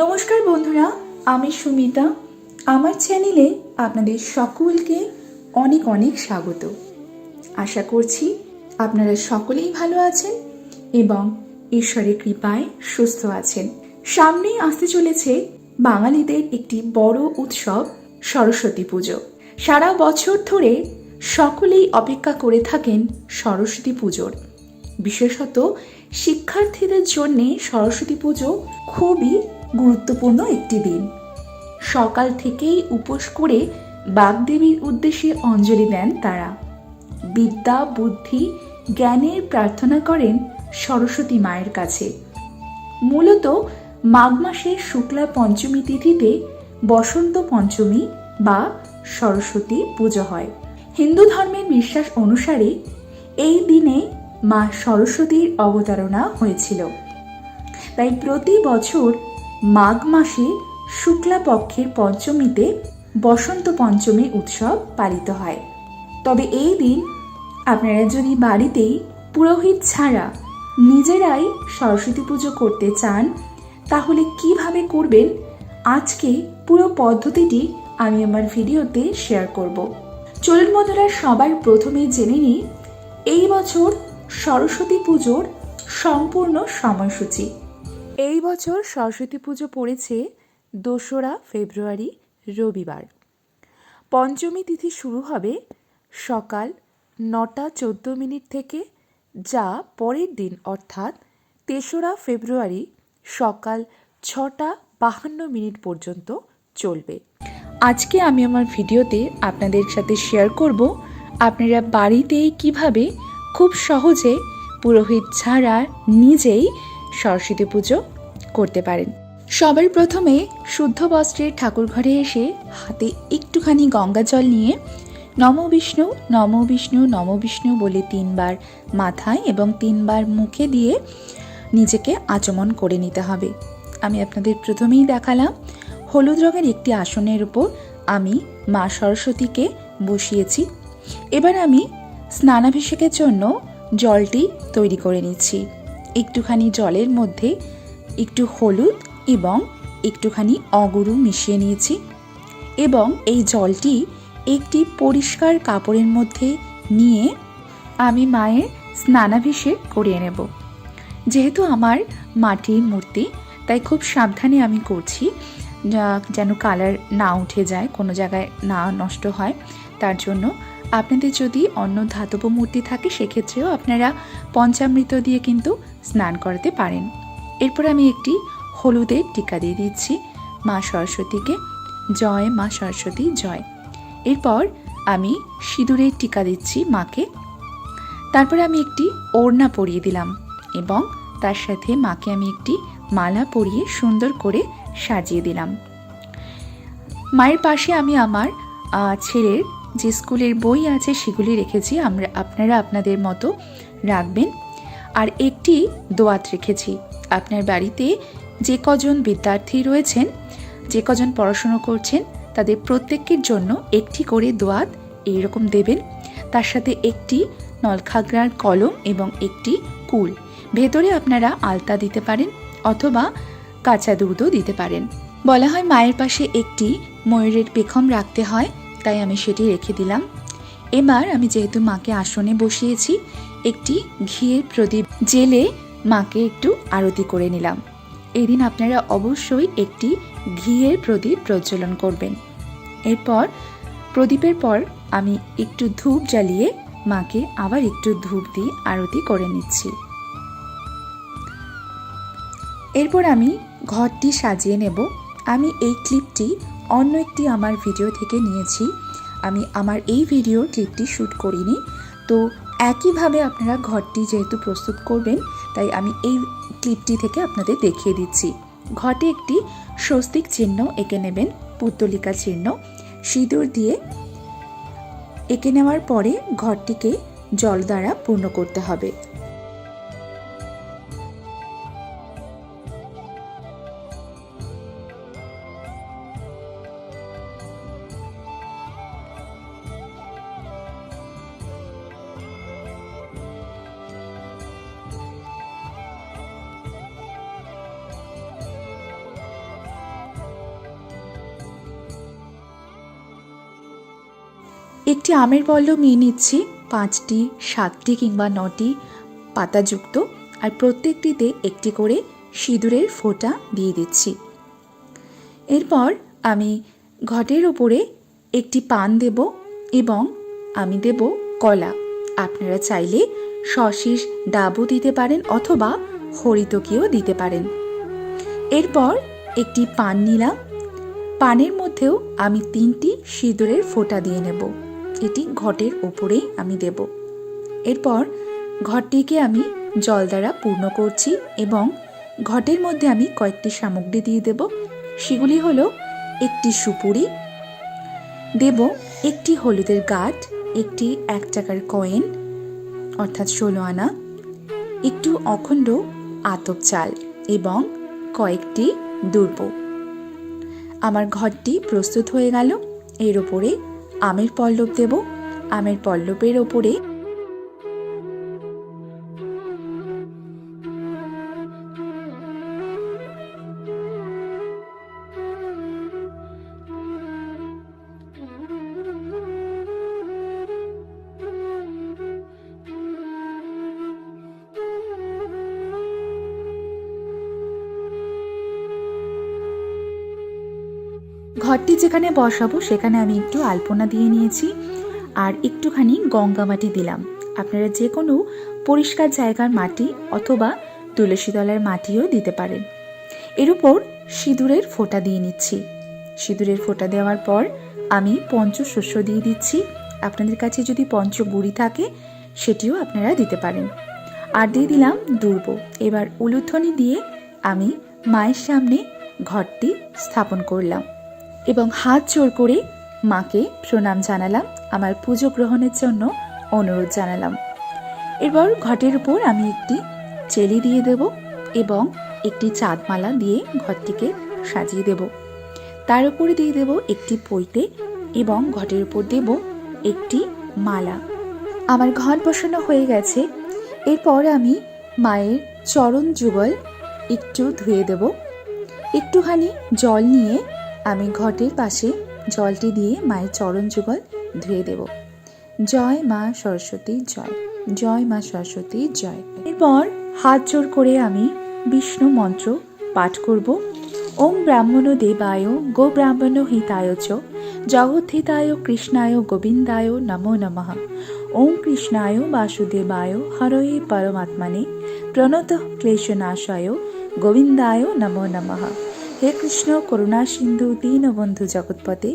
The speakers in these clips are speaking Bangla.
নমস্কার বন্ধুরা, আমি সুমিতা। আমার চ্যানেলে আপনাদের সকলকে অনেক অনেক স্বাগত। আশা করছি আপনারা সকলেই ভালো আছেন এবং ঈশ্বরের কৃপায় সুস্থ আছেন। সামনেই আসতে চলেছে বাঙালিদের একটি বড় উৎসব সরস্বতী পুজো। সারা বছর ধরে সকলেই অপেক্ষা করে থাকেন সরস্বতী পুজোর। বিশেষত শিক্ষার্থীদের জন্যে সরস্বতী পুজো খুবই গুরুত্বপূর্ণ একটি দিন। সকাল থেকেই উপোস করে বাগদেবীর উদ্দেশ্যে অঞ্জলি দেন তারা। বিদ্যা, বুদ্ধি, জ্ঞানের প্রার্থনা করেন সরস্বতী মায়ের কাছে। মূলত মাঘ মাসের শুক্লা পঞ্চমী তিথিতে বসন্ত পঞ্চমী বা সরস্বতী পুজো হয়। হিন্দু ধর্মের বিশ্বাস অনুসারে এই দিনে মা সরস্বতীর অবতারণা হয়েছিল। তাই প্রতি বছর মাঘ মাসে শুক্লা পক্ষের পঞ্চমীতে বসন্ত পঞ্চমী উৎসব পালিত হয়। তবে এই দিন আপনারা যদি বাড়িতেই পুরোহিত ছাড়া নিজেরাই সরস্বতী পুজো করতে চান, তাহলে কিভাবে করবেন আজকে পুরো পদ্ধতিটি আমি আমার ভিডিওতে শেয়ার করব। চলুন বন্ধুরা, সবার প্রথমে জেনে নিই এই বছর সরস্বতী পুজোর সম্পূর্ণ সময়সূচি। এই বছর সরস্বতী পুজো পড়েছে 2রা ফেব্রুয়ারি রবিবার। পঞ্চমী তিথি শুরু হবে সকাল 9টা 14 মিনিট থেকে, যা পরের দিন অর্থাৎ 3রা ফেব্রুয়ারি সকাল 6টা 52 মিনিট পর্যন্ত চলবে। আজকে আমি আমার ভিডিওতে আপনাদের সাথে শেয়ার করব আপনারা বাড়িতেই কিভাবে খুব সহজে পুরোহিত ছাড়া নিজেই সরস্বতী পুজো করতে পারেন। সবার প্রথমে শুদ্ধ বস্ত্রের ঠাকুর ঘরে এসে হাতে একটুখানি গঙ্গা জল নিয়ে নম বিষ্ণু নম বিষ্ণু নম বিষ্ণু বলে 3 বার মাথায় এবং 3 বার মুখে দিয়ে নিজেকে আচমন করে নিতে হবে। আমি আপনাদের প্রথমেই দেখালাম হলুদ রঙের একটি আসনের উপর আমি মা সরস্বতীকে বসিয়েছি। এবার আমি স্নানাভিষেকের জন্য জলটি তৈরি করে নিচ্ছি। একটুখানি জলের মধ্যে একটু হলুদ এবং একটুখানি অগুরু মিশিয়ে নিয়েছি এবং এই জলটি একটি পরিষ্কার কাপড়ের মধ্যে নিয়ে আমি মায়ের স্নানাভিষেক করিয়ে নেব। যেহেতু আমার মাটির মূর্তি, তাই খুব সাবধানে আমি করছি যেন কালার না উঠে যায়, কোনো জায়গায় না নষ্ট হয়। তার জন্য আপনাদের যদি অন্য ধাতব মূর্তি থাকে সেক্ষেত্রেও আপনারা পঞ্চামৃত দিয়ে কিন্তু স্নান করাতে পারেন। এরপর আমি একটি হলুদের টিকা দিয়ে দিচ্ছি মা সরস্বতীকে। জয় মা সরস্বতী জয়। এরপর আমি সিঁদুরের টিকা দিচ্ছি মাকে। তারপরে আমি একটি ওড়না পরিয়ে দিলাম এবং তার সাথে মাকে আমি একটি মালা পরিয়ে সুন্দর করে সাজিয়ে দিলাম। মায়ের পাশে আমি আমার ছেলের যে স্কুলের বই আছে সেগুলি রেখেছি, আপনারা আপনাদের মতো রাখবেন। আর একটি দোয়াত রেখেছি। আপনার বাড়িতে যে কজন বিদ্যার্থী রয়েছেন, যে কজন পড়াশুনো করছেন, তাদের প্রত্যেকের জন্য একটি করে দোয়াত এইরকম দেবেন। তার সাথে একটি নলখাগড়ার কলম এবং একটি কুল। ভেতরে আপনারা আলতা দিতে পারেন অথবা কাঁচা দুধও দিতে পারেন। বলা হয় মায়ের পাশে একটি ময়ূরের পেখম রাখতে হয়, তাই আমি সেটি রেখে দিলাম। এবার আমি যেহেতু মাকে আসনে বসিয়েছি, একটি ঘিয়ের প্রদীপ জেলে মাকে একটু আরতি করে নিলাম। এই দিন আপনারা অবশ্যই একটি ঘিয়ের প্রদীপ প্রজ্বলন করবেন। এরপর প্রদীপের পর আমি একটু ধূপ জ্বালিয়ে মাকে আবার একটু ধূপ দিয়ে আরতি করে নিচ্ছি। এরপর আমি ঘরটি সাজিয়ে নেব। আমি এই ক্লিপটি অন্য একটি আমার ভিডিও থেকে নিয়েছি। আমি আমার এই ভিডিওর ক্লিপটি শ্যুট করিনি, তো একইভাবে আপনারা ঘরটি যেহেতু প্রস্তুত করবেন, তাই আমি এই ক্লিপটি থেকে আপনাদের দেখিয়ে দিচ্ছি। ঘটে একটি স্বস্তিক চিহ্ন এঁকে নেবেন, পুত্তলিকা চিহ্ন সিঁদুর দিয়ে এঁকে নেওয়ার পরে ঘরটিকে জল দ্বারা পূর্ণ করতে হবে। একটি আমের পল্লব নিয়ে নিচ্ছি 5টি 7টি কিংবা 9টি পাতাযুক্ত, আর প্রত্যেকটিতে একটি করে সিঁদুরের ফোঁটা দিয়ে দিচ্ছি। এরপর আমি ঘটের ওপরে একটি পান দেব এবং আমি দেব কলা। আপনারা চাইলে সশিস ডাবও দিতে পারেন অথবা হরিতকিও দিতে পারেন। এরপর একটি পান নিলাম, পানের মধ্যেও আমি 3টি সিঁদুরের ফোঁটা দিয়ে নেব। এটি ঘটের ওপরেই আমি দেব। এরপর ঘরটিকে আমি জল দ্বারা পূর্ণ করছি এবং ঘটের মধ্যে আমি কয়েকটি সামগ্রী দিয়ে দেব। সেগুলি হলো একটি সুপুরি দেব, একটি হলুদের গাঁট, একটি 1 টাকার কয়েন অর্থাৎ 16 আনা, একটু অখণ্ড আতপ চাল এবং কয়েকটি দুর্ব। আমার ঘরটি প্রস্তুত হয়ে গেল। এর ওপরে আমের পল্লব দেব। আমের পল্লবের ওপরে ঘরটি যেখানে বসাবো সেখানে আমি একটু আলপনা দিয়ে নিয়েছি আর একটুখানি গঙ্গা মাটি দিলাম। আপনারা যে কোনো পরিষ্কার জায়গার মাটি অথবা তুলসী তলার মাটিও দিতে পারেন। এর উপর সিঁদুরের ফোঁটা দিয়ে নিচ্ছি। সিঁদুরের ফোঁটা দেওয়ার পর আমি পঞ্চশস্য দিয়ে দিচ্ছি। আপনাদের কাছে যদি পঞ্চগুড়ি থাকে সেটিও আপনারা দিতে পারেন। আর দিয়ে দিলাম দুর্ব। এবার উলুধ্বনি দিয়ে আমি মায়ের সামনে ঘরটি স্থাপন করলাম এবং হাত জোড় করে মাকে প্রণাম জানালাম, আমার পুজো গ্রহণের জন্য অনুরোধ জানালাম। এরপর ঘটের উপর আমি একটি চেলি দিয়ে দেব এবং একটি চাঁদমালা দিয়ে ঘরটিকে সাজিয়ে দেব। তার উপরে দিয়ে দেব একটি পৈতে এবং ঘটের উপর দেব একটি মালা। আমার ঘট বসানো হয়ে গেছে। এরপর আমি মায়ের চরণ যুগল একটু ধুয়ে দেব। একটুখানি জল নিয়ে আমি ঘটের পাশে জলটি দিয়ে মায়ের চরণ যুগল ধুয়ে দেব। জয় মা সরস্বতী জয়, জয় মা সরস্বতী জয়। এরপর হাত জোড় করে আমি বিষ্ণু মন্ত্র পাঠ করব। ওম ব্রাহ্মণ দেবায় গো ব্রাহ্মণ হিতায় চ জগদ্ধিতায় কৃষ্ণায় গোবিন্দায় নমো নমঃ। ওম কৃষ্ণায় বাসুদেবায় হরয়ে পরমাত্মনে প্রণত ক্লেশনাশায় গোবিন্দায় নমো নমঃ। হে কৃষ্ণ করুণা সিন্ধু দীনবন্ধু জগৎপতে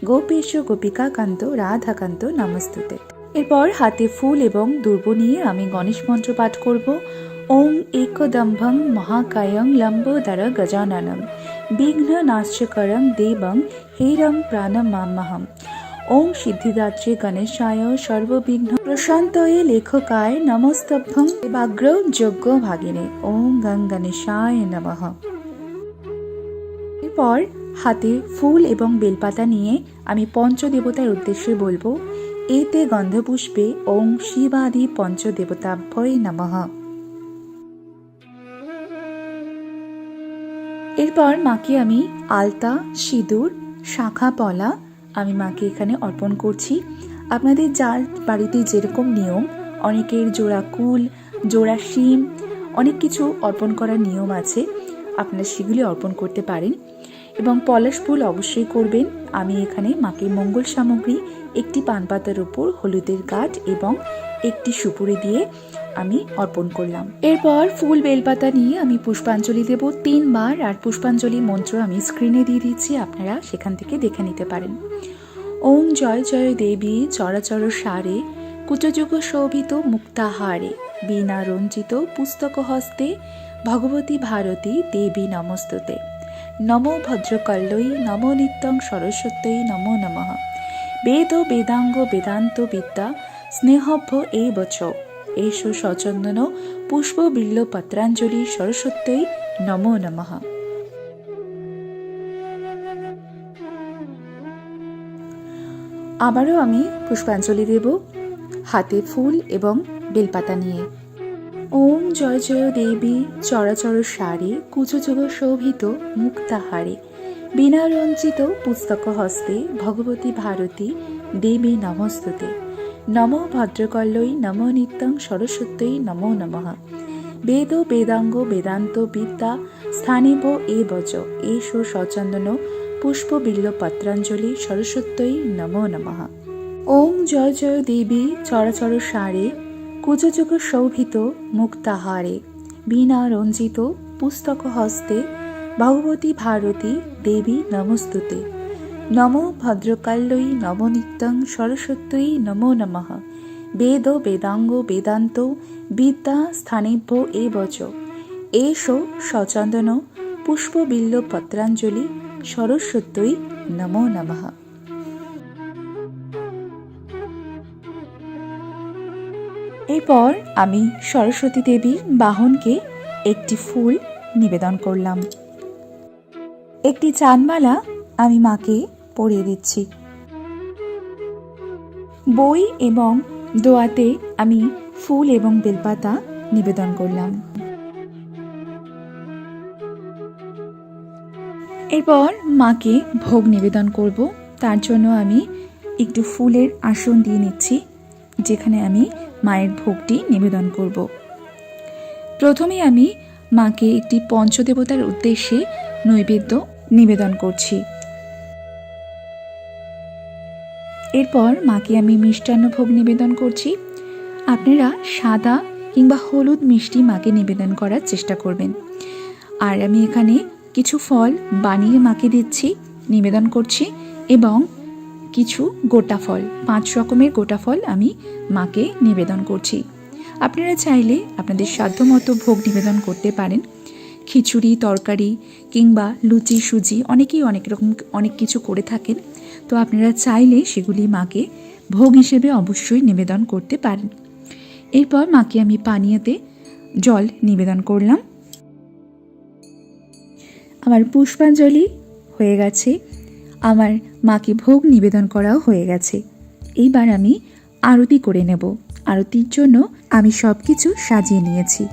গোপেশ গোপিকা কান্ত রাধাকান্ত নমস্তুতে। এরপর হাতে ফুল এবং দুর্ব নিয়ে আমি গণেশ মন্ত্র পাঠ করব। ওং একদম্ভং মহাকায়ং লম্বোদর গজাননম বিঘ্ন নাশকরং দেবং হেরং প্রাণমাম্যহম। ওং সিদ্ধিদাত্রী গণেশায় সর্ববিঘ্ন প্রশান্তয়ে লেখকায় নমস্তভ্যং দেবাগ্র যজ্ঞ ভাগিনে। ওং গং গণেশায় নমঃ। এরপর হাতে ফুল এবং বেলপাতা নিয়ে আমি পঞ্চদেবতার উদ্দেশ্যে বলবো, এতে গন্ধপুষ্পে ওং শিবাদি পঞ্চদেবতাভ্যয় নমঃ। এরপর মাকে আমি আলতা, সিঁদুর, শাখা পলা আমি মাকে এখানে অর্পণ করছি। আপনাদের যার বাড়িতে যেরকম নিয়ম, অনেকের জোড়া কুল, জোড়া শিম, অনেক কিছু অর্পণ করার নিয়ম আছে, আপনারা সেগুলি অর্পণ করতে পারেন এবং পলাশ ফুল অবশ্যই করবেন। আমি এখানে মাকে মঙ্গল সামগ্রী একটি পানপাতার উপর হলুদের গাঁট এবং একটি সুপুরি দিয়ে আমি অর্পণ করলাম। এরপর ফুল বেলপাতা নিয়ে আমি পুষ্পাঞ্জলি দেব 3 বার, আর পুষ্পাঞ্জলি মন্ত্র আমি স্ক্রিনে দিয়ে দিচ্ছি, আপনারা সেখান থেকে দেখে নিতে পারেন। ওম জয় জয় দেবী চরাচর সারে কুচযুগ শোভিত মুক্তাহারে বীণা রঞ্জিত পুস্তক হস্তে ভগবতী ভারতী দেবী নমস্তুতে। নমো ভদ্রকল্লই নমো নিত্যং সরস্বত্যই নমো নমঃ। বেদ বেদাঙ্গ বেদান্ত বিদ্যা স্নেহভ্য এই বচ এষ সচন্দন পুষ্প বিল্ল পত্রাঞ্জলি সরস্বত্যই নমো নমঃ। আবারও আমি পুষ্পাঞ্জলি দেব হাতে ফুল এবং বেলপাতা নিয়ে। ওম জয় জয় দেবী চরাচর সারে কুচযুগ শোভিত মুক্তাহারে বীণা রঞ্জিত পুস্তক হস্তে ভগবতী ভারতী দেবী নমস্তুতে। নমো ভদ্রকল্যৈ নমো নিত্যং সরস্বত্যৈ নমো নমঃ। বেদ বেদাঙ্গ বেদান্ত বিদ্যা স্থানেব এ বচ এষো সচন্দন পুষ্প বিল্ল পত্রাঞ্জলি সরস্বত্যৈ নমো নমঃ। ওম জয় জয় দেবী চরাচর সারে কুজযুগ শোভিত মুক্তাহারে বীণা রঞ্জিত পুস্তক হস্তে ভগবতী ভারতী দেবী নমস্তুতে। নমো ভদ্রকাল্যৈ নমো নিত্যং সরস্বত্যৈ নমো নমঃ। বেদ বেদাঙ্গ বেদান্ত বিদ্যা স্থানেভ্য এ বচ এষো সচন্দন পুষ্প বিল্ল পত্রাঞ্জলি সরস্বত্যৈ নমো নমঃ। এরপর আমি সরস্বতী দেবীর বাহনকে একটি ফুল নিবেদন করলাম। একটি চাঁদমালা আমি মাকে পরিয়ে দিচ্ছি। বই এবং দোয়াতে আমি ফুল এবং বেলপাতা নিবেদন করলাম। এরপর মাকে ভোগ নিবেদন করব। তার জন্য আমি একটু ফুলের আসন দিয়ে নিচ্ছি, যেখানে আমি মায়ের ভোগটি নিবেদন করব। প্রথমে আমি মাকে একটি পঞ্চদেবতার উদ্দেশ্যে নৈবেদ্য নিবেদন করছি। এরপর মাকে আমি মিষ্টান্ন ভোগ নিবেদন করছি। আপনারা সাদা কিংবা হলুদ মিষ্টি মাকে নিবেদন করার চেষ্টা করবেন। আর আমি এখানে কিছু ফল বানিয়ে মাকে দিচ্ছি, নিবেদন করছি, এবং কিছু গোটা ফল, 5 রকমের গোটা ফল আমি মাকে নিবেদন করছি। আপনারা চাইলে আপনাদের সাধ্যমতো ভোগ নিবেদন করতে পারেন। খিচুড়ি, তরকারি কিংবা লুচি, সুজি, অনেকেই অনেক রকম অনেক কিছু করে থাকেন। তো আপনারা চাইলে সেগুলি মাকে ভোগ হিসেবে অবশ্যই নিবেদন করতে পারেন। এরপর মাকে আমি পানীয়তে জল নিবেদন করলাম। আমার পুষ্পাঞ্জলি হয়ে গেছে, আমার মাকে ভোগ নিবেদন করাও হয়ে গেছে। এইবার আমি আরতি করে নেব। আরতির জন্য আমি সব কিছু সাজিয়ে নিয়েছি।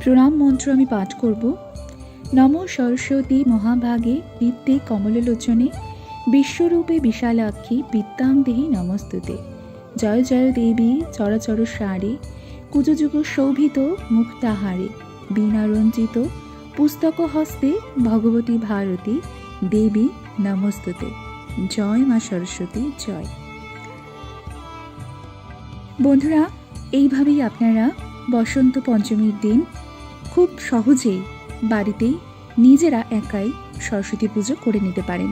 প্রণাম মন্ত্র আমি পাঠ করব। নমো সরস্বতী মহাভাগে বিদ্যে কমললোচনে বিশ্বরূপে বিশালাক্ষী বিদ্যাং দেহি নমস্তুতে। জয় জয় দেবী চরাচর সারে কুজযুগ শোভিত মুক্তাহারে বীণা রঞ্জিত পুস্তক হস্তে ভগবতী ভারতী দেবী নমস্তুতে। জয় মা সরস্বতী জয়। বন্ধুরা, এইভাবেই আপনারা বসন্ত পঞ্চমীর দিন খুব সহজেই বাড়িতেই নিজেরা একাই সরস্বতী পুজো করে নিতে পারেন।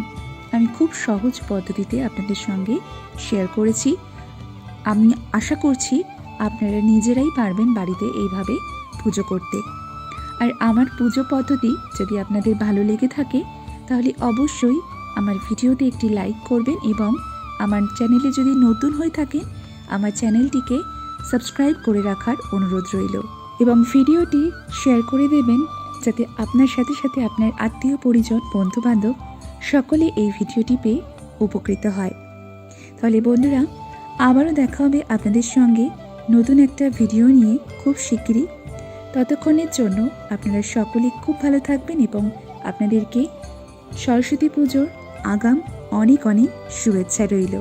আমি খুব সহজ পদ্ধতিতে আপনাদের সঙ্গে শেয়ার করেছি। আমি আশা করছি আপনারা নিজেরাই পারবেন বাড়িতে এইভাবে পুজো করতে। আর আমার পুজো পদ্ধতি যদি আপনাদের ভালো লেগে থাকে তাহলে অবশ্যই আমার ভিডিওতে একটি লাইক করবেন এবং আমার চ্যানেলে যদি নতুন হয়ে থাকেন আমার চ্যানেলটিকে সাবস্ক্রাইব করে রাখার অনুরোধ রইল এবং ভিডিওটি শেয়ার করে দেবেন যাতে আপনার সাথে সাথে আপনার আত্মীয় পরিজন বন্ধুবান্ধব সকলে এই ভিডিওটি পেয়ে উপকৃত হয়। তাহলে বন্ধুরা, আবারও দেখা হবে আপনাদের সঙ্গে নতুন একটা ভিডিও নিয়ে খুব শিগগিরই। ততক্ষণের জন্য আপনারা সকলে খুব ভালো থাকবেন এবং আপনাদেরকে সরস্বতী পুজোর আগাম অনেক অনেক শুভেচ্ছা রইল।